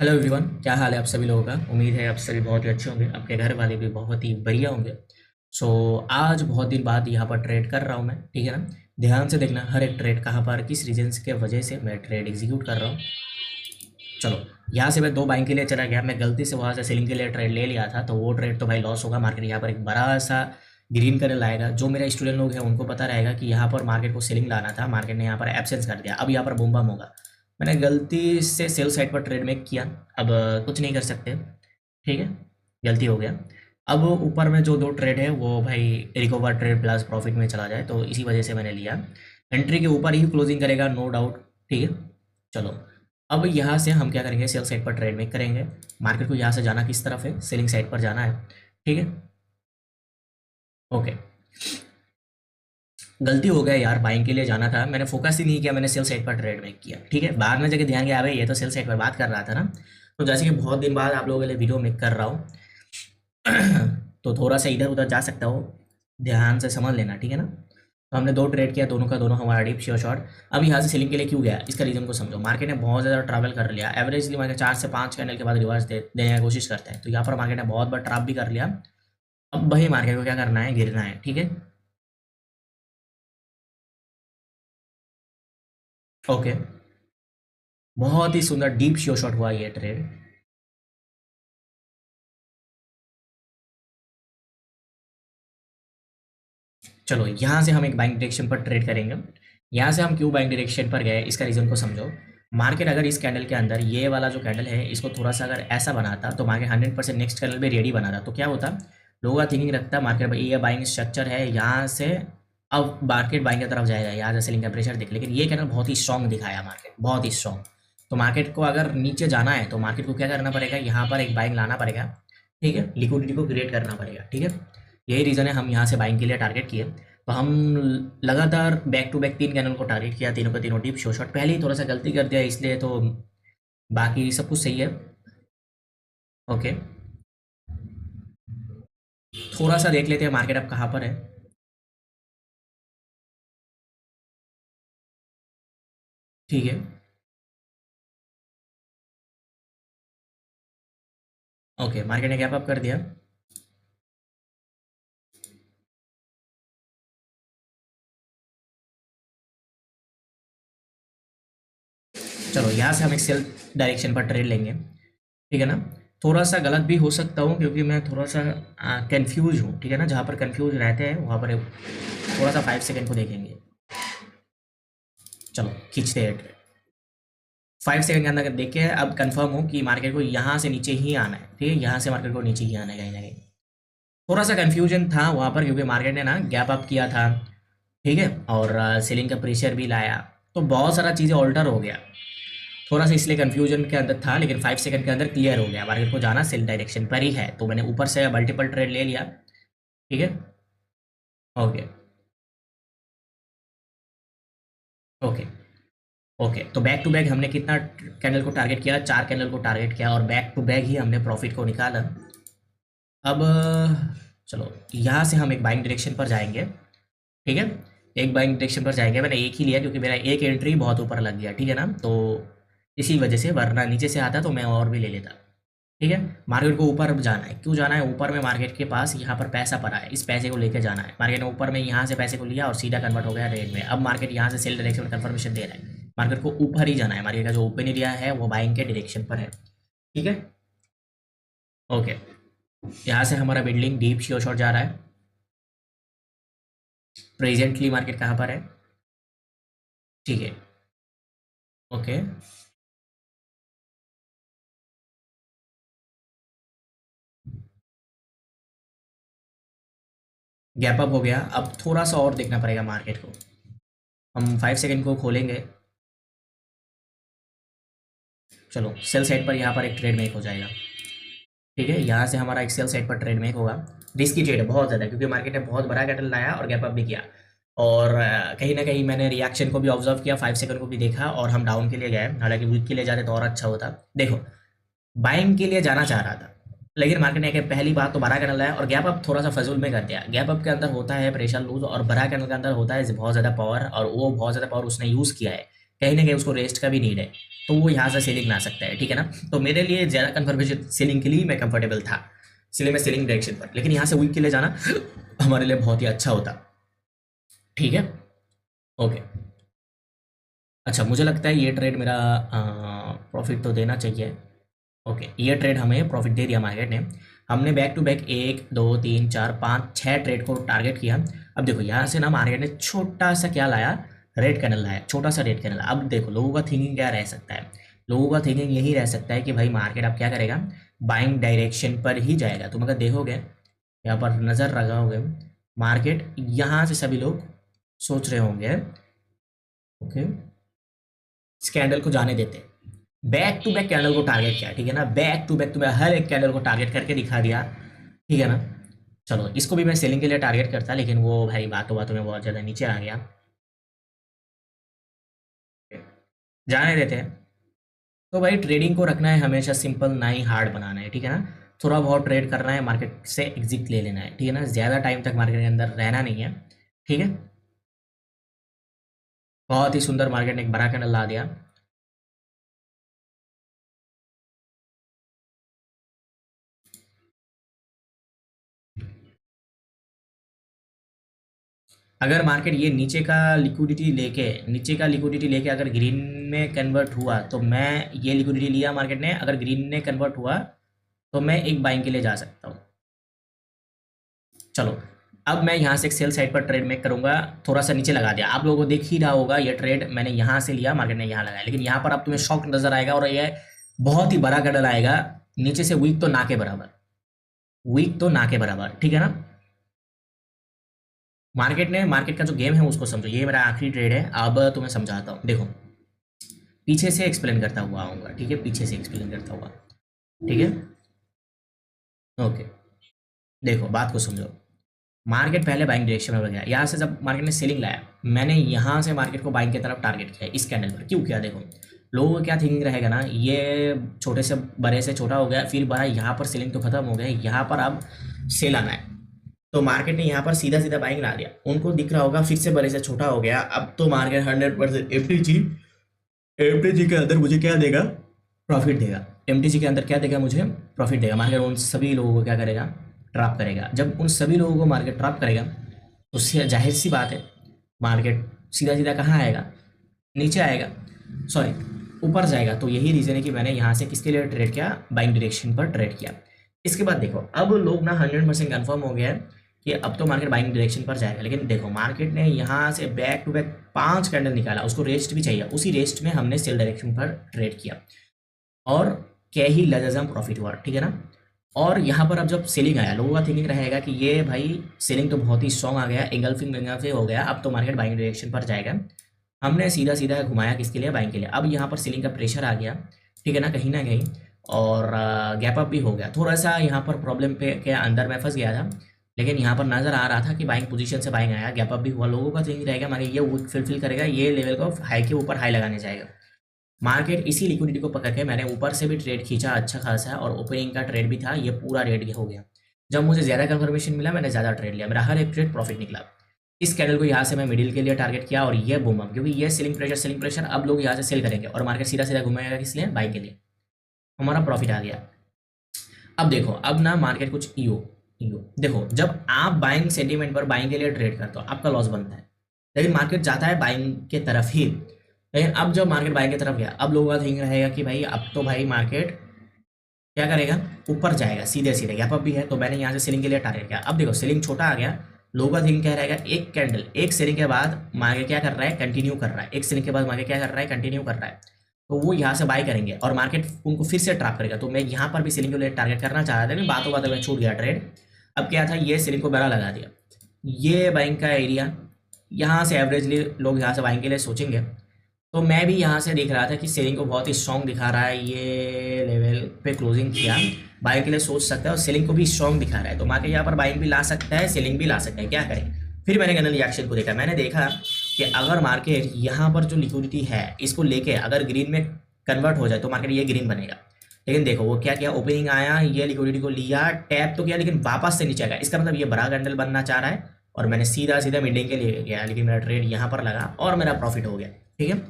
Hello everyone, क्या हाल है आप सभी लोगों का। उम्मीद है आप सभी बहुत ही अच्छे होंगे, आपके घर वाले भी बहुत ही बढ़िया होंगे। सो आज बहुत दिन बाद यहाँ पर ट्रेड कर रहा हूँ मैं, ठीक है ना। ध्यान से देखना हर एक ट्रेड कहाँ पर किस रीजन्स के वजह से मैं ट्रेड एग्जीक्यूट कर रहा हूँ। चलो, यहाँ से मैं दो बाइंग के लिए चला गया, मैं गलती से वहाँ से सेलिंग के लिए ट्रेड ले लिया था, तो वो ट्रेड तो भाई लॉस होगा। मार्केट यहाँ पर एक बड़ा सा ग्रीन कलर लाएगा। जो मेरा स्टूडेंट लोग हैं उनको पता रहेगा कि यहाँ पर मार्केट को सेलिंग लाना था, मार्केट ने यहाँ पर एब्सेंस कर दिया। अब यहाँ पर बूम बम होगा। मैंने गलती से सेल साइड पर ट्रेड मेक किया। अब कुछ नहीं कर सकते, ठीक है, गलती हो गया। अब ऊपर में जो दो ट्रेड है वो भाई रिकवर ट्रेड प्लस प्रॉफिट में चला जाए, तो इसी वजह से मैंने लिया। एंट्री के ऊपर ही क्लोजिंग करेगा, नो डाउट, ठीक है। चलो, अब यहाँ से हम क्या करेंगे, सेल साइड पर ट्रेड मेक करेंगे। मार्केट को यहाँ से जाना किस तरफ है, सेलिंग साइड पर जाना है, ठीक है। ओके, गलती हो गया यार, बाइंग के लिए जाना था, मैंने फोकस ही नहीं किया, मैंने सेल साइड पर ट्रेड मेक किया, ठीक है। बाद में जाके ध्यान गया भाई ये तो सेल साइड पर बात कर रहा था ना। तो जैसे कि बहुत दिन बाद आप लोगों के लिए वीडियो मेक कर रहा हूँ तो थोड़ा सा इधर उधर जा सकता हो, ध्यान से समझ लेना, ठीक है ना। तो हमने दो ट्रेड किया, दोनों का दोनों हमारा डीप श्योर शॉट। अब यहाँ से सेलिंग के लिए क्यों गया, इसका रीजन को समझो। मार्केट ने बहुत ज़्यादा ट्रैवल कर लिया, एवरेजली मार्केट 4 से 5 कैंडल के बाद रिवर्स देने की कोशिश करता है, तो यहाँ पर मार्केट ने बहुत बार ट्रैप भी कर लिया। अब वही मार्केट को क्या करना है, गिरना है, ठीक है। ओके, बहुत ही सुंदर डीप श्योर शॉट हुआ ये ट्रेड। चलो, यहाँ से हम एक बाइंग डायरेक्शन पर ट्रेड करेंगे। यहाँ से हम क्यों बाइंग डायरेक्शन पर गए, इसका रीज़न को समझो। मार्केट अगर इस कैंडल के अंदर ये वाला जो कैंडल है इसको थोड़ा सा अगर ऐसा बनाता तो मार्केट 100% नेक्स्ट कैंडल पे रेडी बनाता, तो क्या होता, लोगों का थिंकिंग रखता मार्केट भाई ये बाइंग स्ट्रक्चर है, यहाँ से अब मार्केट बाइंग की तरफ जाएगा, यहाँ से सेलिंग का प्रेशर देख। लेकिन ये कैंडल बहुत ही स्ट्रॉन्ग दिखाया मार्केट, बहुत ही स्ट्रॉन्ग। तो मार्केट को अगर नीचे जाना है तो मार्केट को क्या करना पड़ेगा, यहाँ पर एक बाइंग लाना पड़ेगा, ठीक है, लिक्विडिटी को क्रिएट करना पड़ेगा, ठीक है। यही रीज़न है हम यहाँ से बाइंग के लिए टारगेट किए। तो हम लगातार बैक टू बैक 3 कैंडल को टारगेट किया, तीनों का तीनों डीप शो शॉट। पहले ही थोड़ा सा गलती कर दिया इसलिए, तो बाकी सब कुछ सही है। ओके, थोड़ा सा देख लेते हैं मार्केट अब कहाँ पर है। ठीक है, ओके, मार्केट ने गैप अप कर दिया। चलो, यहाँ से हम एक सेल डायरेक्शन पर ट्रेड लेंगे, ठीक है ना। थोड़ा सा गलत भी हो सकता हूँ क्योंकि मैं थोड़ा सा कंफ्यूज हूँ, ठीक है ना। जहाँ पर कंफ्यूज रहते हैं वहाँ पर थोड़ा सा 5 सेकेंड को देखेंगे। चलो, खींचते हैं ट्रेड। 5 सेकंड के अंदर अगर देखे अब कंफर्म हो कि मार्केट को यहाँ से नीचे ही आना है, ठीक है, यहाँ से मार्केट को नीचे ही आना है कहीं ना कहीं। थोड़ा सा कंफ्यूजन था वहाँ पर क्योंकि मार्केट ने ना गैप अप किया था, ठीक है, और सेलिंग का प्रेशर भी लाया, तो बहुत सारा चीज़ें ऑल्टर हो गया। थोड़ा सा इसलिए कंफ्यूजन के अंदर था, लेकिन 5 सेकंड के अंदर क्लियर हो गया मार्केट को जाना सेल डायरेक्शन पर ही है। तो मैंने ऊपर से मल्टीपल ट्रेड ले लिया, ठीक है। ओके, ओके, ओके, तो बैक टू बैक हमने कितना कैंडल को टारगेट किया, 4 कैंडल को टारगेट किया, और बैक टू बैक ही हमने प्रॉफिट को निकाला। अब चलो, यहाँ से हम एक बाइंग डायरेक्शन पर जाएंगे, ठीक है। एक बाइंग डायरेक्शन पर जाएंगे, मैंने एक ही लिया क्योंकि मेरा एक एंट्री बहुत ऊपर लग गया, ठीक है ना। तो इसी वजह से, वरना नीचे से आता तो मैं और भी ले लेता, ठीक है। मार्केट को ऊपर जाना है, क्यों जाना है ऊपर में, मार्केट के पास यहाँ पर पैसा पड़ा है, इस पैसे को लेकर जाना है। मार्केट ने ऊपर में यहाँ से पैसे को लिया और सीधा कन्वर्ट हो गया रेड में। अब मार्केट यहाँ से सेल डायरेक्शन में कन्फर्मेशन दे रहा है, मार्केट को ऊपर ही जाना है। मार्केट का जो ओपन एरिया है वो बाइंग के डायरेक्शन पर है, ठीक है। ओके, यहाँ से हमारा बिल्डिंग डीप श्योर शॉट जा रहा है। प्रेजेंटली मार्केट कहाँ पर है, ठीक है। ओके, गैप अप हो गया। अब थोड़ा सा और देखना पड़ेगा मार्केट को। हम 5 सेकंड को खोलेंगे। चलो, सेल साइड पर यहाँ पर एक ट्रेड मेक हो जाएगा, ठीक है। यहाँ से हमारा एक सेल साइड पर ट्रेड मेक होगा। रिस्की ट्रेड है बहुत ज़्यादा क्योंकि मार्केट ने बहुत बड़ा कैंडल लाया और गैप अप भी किया। और कहीं ना कहीं मैंने रिएक्शन को भी ऑब्जर्व किया, 5 सेकंड को भी देखा, और हम डाउन के लिए गए। हालांकि वीक के लिए जाते तो और अच्छा होता। देखो, बाइंग के लिए जाना चाह रहा था, लेकिन मार्केट ने पहली बात तो बड़ा कैंडल है और गैप अप थोड़ा सा फजूल में कर दिया। गैप अप के अंदर होता है प्रेशर लूज, और बड़ा कैंडल के अंदर होता है बहुत ज़्यादा पावर, और वो बहुत ज़्यादा पावर उसने यूज़ किया है। कहीं ना कहीं उसको रेस्ट का भी नीड है, तो वो यहाँ से सेलिंग ला सकता है, ठीक है ना। तो मेरे लिए ज़्यादा कन्फर्मेशन सेलिंग के लिए मैं कंफर्टेबल था, इसलिए मैं सेलिंग डायरेक्शन पर, लेकिन यहाँ से वीक के लिए जाना हमारे लिए बहुत ही अच्छा होता, ठीक है। ओके, अच्छा मुझे लगता है ये ट्रेड मेरा प्रॉफिट तो देना चाहिए। ओके, ये ट्रेड हमें प्रॉफिट दे दिया मार्केट ने। हमने बैक टू बैक 1 2 3 4 5 6 ट्रेड को टारगेट किया। अब देखो यहाँ से ना मार्केट ने छोटा सा क्या लाया, रेड कैंडल लाया, छोटा सा रेड कैंडल। अब देखो लोगों का थिंकिंग क्या रह सकता है, लोगों का थिंकिंग यही रह सकता है कि भाई मार्केट अब क्या करेगा, बाइंग डायरेक्शन पर ही जाएगा। तुम अगर देखोगे यहाँ पर नज़र लगाओगे, मार्केट यहाँ से सभी लोग सोच रहे होंगे ओके इस कैंडल को जाने देते, बैक टू बैक कैंडल को टारगेट किया, ठीक है ना, बैक टू बैक हर एक कैंडल को टारगेट करके दिखा दिया, ठीक है ना। चलो इसको भी मैं सेलिंग के लिए टारगेट करता, लेकिन वो भाई बातों बातों में बहुत ज़्यादा नीचे आ गया, जाने देते हैं। तो भाई ट्रेडिंग को रखना है हमेशा सिंपल, ना ही हार्ड बनाना है, ठीक है ना। थोड़ा बहुत ट्रेड करना है, मार्केट से एग्जिट ले लेना है, ठीक है ना, ज़्यादा टाइम तक मार्केट के अंदर रहना नहीं है, ठीक है। बहुत ही सुंदर मार्केट ने एक बड़ा कैंडल ला दिया। अगर मार्केट ये नीचे का लिक्विडिटी लेके अगर ग्रीन में कन्वर्ट हुआ, तो मैं ये लिक्विडिटी लिया मार्केट ने, अगर ग्रीन में कन्वर्ट हुआ तो मैं एक बाइंग के लिए जा सकता हूँ। चलो अब मैं यहाँ से एक सेल साइड पर ट्रेड मेक करूंगा, थोड़ा सा नीचे लगा दिया, आप लोगों को देख ही रहा होगा ये ट्रेड मैंने यहाँ से लिया, मार्केट ने यहाँ लगाया, लेकिन यहाँ पर अब तुम्हें शॉक नजर आएगा और ये बहुत ही बड़ा कैंडल आएगा नीचे से, वीक तो ना के बराबर, वीक तो ना के बराबर, ठीक है ना। मार्केट का जो गेम है उसको समझो, ये मेरा आखिरी ट्रेड है, अब तुम्हें समझाता हूँ। देखो पीछे से एक्सप्लेन करता हुआ आऊँगा, ठीक है, पीछे से एक्सप्लेन करता हुआ, ठीक है। ओके, देखो बात को समझो, मार्केट पहले बाइंग डायरेक्शन में गया, यहाँ से जब मार्केट ने सेलिंग लाया, मैंने यहाँ से मार्केट को बाइंग की तरफ टारगेट किया इस कैंडल पर। क्यों किया, देखो लोगों को क्या थिंकिंग रहेगा ना, ये छोटे से बड़े से छोटा हो गया, फिर बड़ा, यहाँ पर सेलिंग तो खत्म हो गया, यहाँ पर अब सेल आना है, तो मार्केट ने यहाँ पर सीधा सीधा बाइंग ला दिया, उनको दिख रहा होगा फिर से बड़े से छोटा हो गया, अब तो मार्केट 100% एमटीजी के अंदर मुझे क्या देगा, प्रॉफिट देगा। एमटीजी के अंदर क्या देगा, मुझे प्रॉफिट देगा। मार्केट उन सभी लोगों को क्या करेगा, ट्रैप करेगा। जब उन सभी लोगों को मार्केट ट्रैप करेगा तो जाहिर सी बात है मार्केट सीधा सीधा कहाँ आएगा, नीचे आएगा, सॉरी ऊपर जाएगा। तो यही रीज़न है कि मैंने यहाँ से किसके लिए ट्रेड किया, बाइंग डायरेक्शन पर ट्रेड किया। इसके बाद देखो अब लोग ना 100% कन्फर्म हो गया है कि अब तो मार्केट बाइंग डायरेक्शन पर जाएगा, लेकिन देखो मार्केट ने यहाँ से बैक टू बैक 5 कैंडल निकाला, उसको रेस्ट भी चाहिए, उसी रेस्ट में हमने सेल डायरेक्शन पर ट्रेड किया और क्या ही लजम प्रॉफिट हुआ, ठीक है ना। और यहाँ पर अब जब सेलिंग आया, लोगों का थिंकिंग रहेगा कि ये भाई सेलिंग तो बहुत ही स्ट्रॉन्ग आ गया, एंगल्फिंग हो गया, अब तो मार्केट बाइंग डायरेक्शन पर जाएगा। हमने सीधा सीधा घुमाया किसके लिए, बाइंग के लिए। अब यहाँ पर सेलिंग का प्रेशर आ गया, ठीक है ना, कहीं ना कहीं, और गैप अप भी हो गया थोड़ा सा, यहाँ पर प्रॉब्लम पे के अंदर मैं फंस गया था, लेकिन यहाँ पर नज़र आ रहा था कि बाइंग पोजीशन से बाइंग आया, गैप अप भी हुआ। लोगों का थिंकिंग रहेगा मार्केट ये वीक फिल करेगा, ये लेवल को हाई के ऊपर हाई लगाने जाएगा। मार्केट इसी लिक्विडिटी को पकड़ के मैंने ऊपर से भी ट्रेड खींचा अच्छा खासा, और ओपनिंग का ट्रेड भी था, ये पूरा रेड हो गया। जब मुझे ज़्यादा कंफर्मेशन मिला मैंने ज़्यादा ट्रेड लिया, मेरा हर एक ट्रेड प्रॉफिट निकला। इस कैंडल को यहाँ से मैं मिडिल के लिए टारगेट किया और ये बूम अप, क्योंकि ये सेलिंग प्रेशर अब लोग यहाँ से सेल करेंगे और मार्केट सीधा सीधा घुमाएगा किस लिए, बाइंग के लिए, हमारा प्रॉफिट आ गया। अब देखो अब ना मार्केट कुछ ईओ देखो, जब आप बाइंग सेंटीमेंट पर बाइंग के लिए ट्रेड करते हो आपका लॉस बनता है, लेकिन मार्केट जाता है बाइंग के तरफ ही। लेकिन अब जब मार्केट बाइंग की तरफ गया, अब लोगों का थिंक रहेगा कि भाई अब तो भाई मार्केट क्या करेगा, ऊपर जाएगा सीधे सीधे, गैप अप भी है, तो मैंने यहाँ से सेलिंग के लिए टारगेट किया। अब देखो सेलिंग छोटा आ गया, लोगों का थिंक क्या रहेगा, एक कैंडल एक सेलिंग के बाद मार्केट क्या कर रहा है, कंटिन्यू कर रहा है, एक सेलिंग के बाद मार्केट क्या कर रहा है, कंटिन्यू कर रहा है, तो वो यहाँ से बाय करेंगे और मार्केट उनको फिर से ट्रैप करेगा। तो मैं यहाँ पर भी सेलिंग के लिए टारगेट करना चाह रहा था, लेकिन बातों बातों में छूट गया ट्रेड। अब क्या था, ये सेलिंग को बड़ा लगा दिया, ये बाइंग का एरिया, यहाँ से एवरेजली लोग यहाँ से बाइंग के लिए सोचेंगे, तो मैं भी यहाँ से देख रहा था कि सेलिंग को बहुत ही स्ट्रॉन्ग दिखा रहा है, ये लेवल पे क्लोजिंग किया, बाइंग के लिए सोच सकता है, और सेलिंग को भी स्ट्रॉन्ग दिखा रहा है, तो मार्केट यहाँ पर बाइंग भी ला सकता है, सेलिंग भी ला सकता है, क्या करें। फिर मैंने कैंडल रिएक्शन को देखा, मैंने देखा कि अगर मार्केट यहाँ पर जो लिक्विडिटी है इसको लेके अगर ग्रीन में कन्वर्ट हो जाए तो मार्केट ये ग्रीन बनेगा। लेकिन देखो वो क्या किया, ओपनिंग आया, ये लिक्विडिटी को लिया, टैप तो किया, लेकिन वापस से नीचे आएगा, इसका मतलब ये बड़ा कैंडल बनना चाह रहा है, और मैंने सीधा सीधा मिडिल के लिए गया, लेकिन मेरा ट्रेड यहाँ पर लगा और मेरा प्रॉफिट हो गया, ठीक है।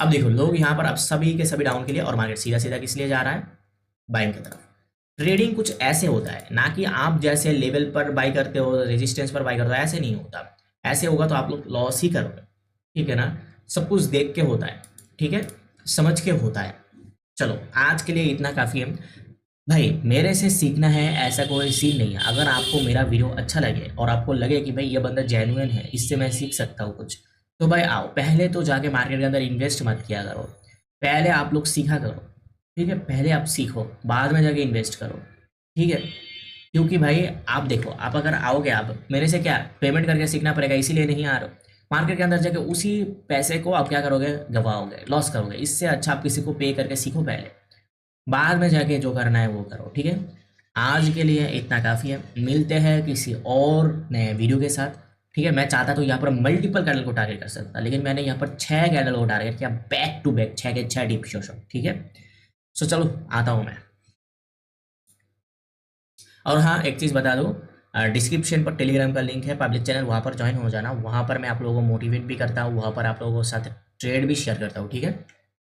अब देखो लोग यहाँ पर अब सभी के सभी डाउन के लिए, और मार्केट सीधा सीधा किस लिए जा रहा है, बाइंग की तरफ। ट्रेडिंग कुछ ऐसे होता है ना कि आप जैसे लेवल पर बाई करते हो, रेजिस्टेंस पर बाई करते हो, ऐसे नहीं होता। ऐसे होगा तो आप लोग लॉस ही करोगे, ठीक है ना। सब कुछ देख के होता है, ठीक है, समझ के होता है। चलो आज के लिए इतना काफ़ी है भाई। मेरे से सीखना है ऐसा कोई सीन नहीं है। अगर आपको मेरा वीडियो अच्छा लगे और आपको लगे कि भाई ये बंदा जेन्युइन है, इससे मैं सीख सकता हूँ कुछ, तो भाई आओ। पहले तो जाके मार्केट के अंदर इन्वेस्ट मत किया करो, पहले आप लोग सीखा करो, ठीक है। पहले आप सीखो, बाद में जाके इन्वेस्ट करो, ठीक है। क्योंकि भाई आप देखो, आप अगर आओगे, आप मेरे से क्या पेमेंट करके सीखना पड़ेगा, इसीलिए नहीं आ रहे हो। मार्केट के अंदर जाके उसी पैसे को आप क्या करोगे, गवाओगे, लॉस करोगे। इससे अच्छा आप किसी को पे करके सीखो पहले, बाद में जाके जो करना है वो करो, ठीक है। आज के लिए इतना काफ़ी है, मिलते हैं किसी और नए वीडियो के साथ, ठीक है। मैं चाहता तो यहाँ पर मल्टीपल कैंडल को टारगेट कर सकता, लेकिन मैंने यहाँ पर 6 कैंडल को टारगेट किया, बैक टू बैक 6 के 6 डीप शो, ठीक है। सो चलो आता हूँ मैं। और हाँ एक चीज़ बता दूँ, डिस्क्रिप्शन पर टेलीग्राम का लिंक है, पब्लिक चैनल, वहाँ पर ज्वाइन हो जाना। वहाँ पर मैं आप लोगों को मोटिवेट भी करता हूँ, वहाँ पर आप लोगों के साथ ट्रेड भी शेयर करता हूँ, ठीक है।